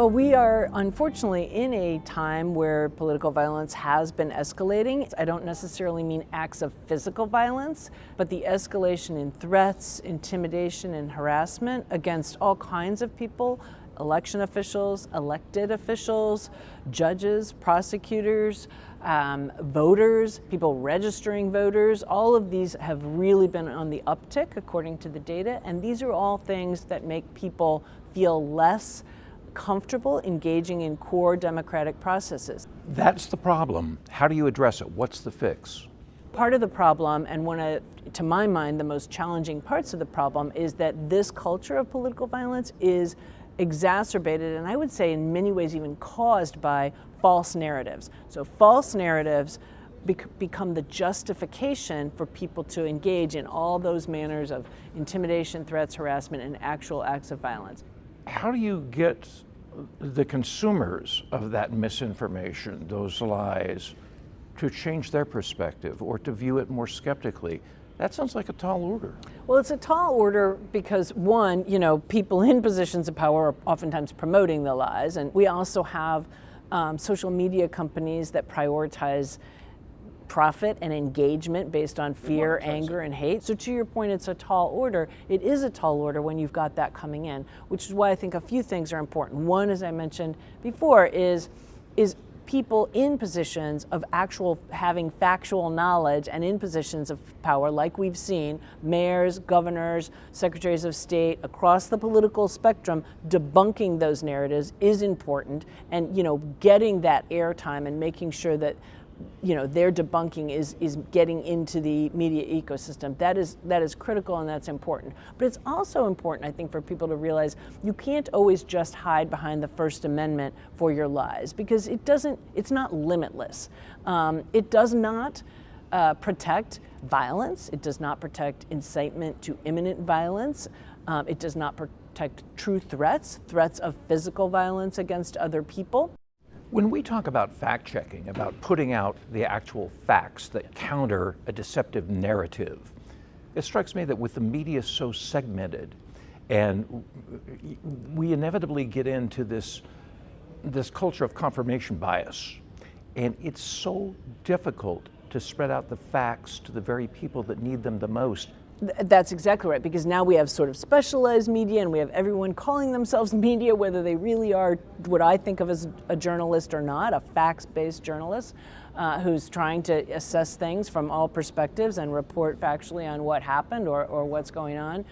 Well, we are unfortunately in a time where political violence has been escalating. I don't necessarily mean acts of physical violence, but the escalation in threats, intimidation, and harassment against all kinds of people, election officials, elected officials, judges, prosecutors, voters, people registering voters. All of these have really been on the uptick according to the data, and these are all things that make people feel less comfortable engaging in core democratic processes. That's the problem. How do you address it? What's the fix? Part of the problem, and one of, to my mind, the most challenging parts of the problem, is that this culture of political violence is exacerbated, and I would say in many ways even caused by false narratives. So false narratives become the justification for people to engage in all those manners of intimidation, threats, harassment, and actual acts of violence. How do you get the consumers of that misinformation, those lies, to change their perspective or to view it more skeptically? That sounds like a tall order. Well, it's a tall order because, one, people in positions of power are oftentimes promoting the lies, and we also have social media companies that prioritize profit and engagement based on fear, anger, and hate. So to your point, it's a tall order. It is a tall order when you've got that coming in, which is why I think a few things are important. One, as I mentioned before, is people in positions of actual having factual knowledge and in positions of power, like we've seen, mayors, governors, secretaries of state, across the political spectrum, debunking those narratives is important, and getting that airtime and making sure that their debunking is getting into the media ecosystem. That is critical, and that's important. But it's also important, I think, for people to realize you can't always just hide behind the First Amendment for your lies, because it's not limitless. It does not protect violence. It does not protect incitement to imminent violence. It does not protect true threats of physical violence against other people. When we talk about fact-checking, about putting out the actual facts that counter a deceptive narrative, it strikes me that with the media so segmented, and we inevitably get into this culture of confirmation bias, and it's so difficult to spread out the facts to the very people that need them the most. That's exactly right, because now we have sort of specialized media, and we have everyone calling themselves media, whether they really are what I think of as a journalist or not, a facts-based journalist who's trying to assess things from all perspectives and report factually on what happened or what's going on.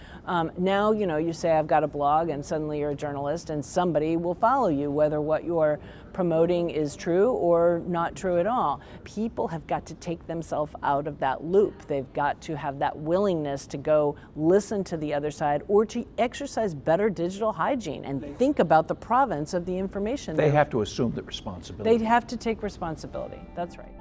Now, you say I've got a blog, and suddenly you're a journalist, and somebody will follow you, whether what you're promoting is true or not true at all. People have got to take themselves out of that loop. They've got to have that willingness to go listen to the other side, or to exercise better digital hygiene and think about the provenance of the information. They have to assume the responsibility. They have to take responsibility. That's right.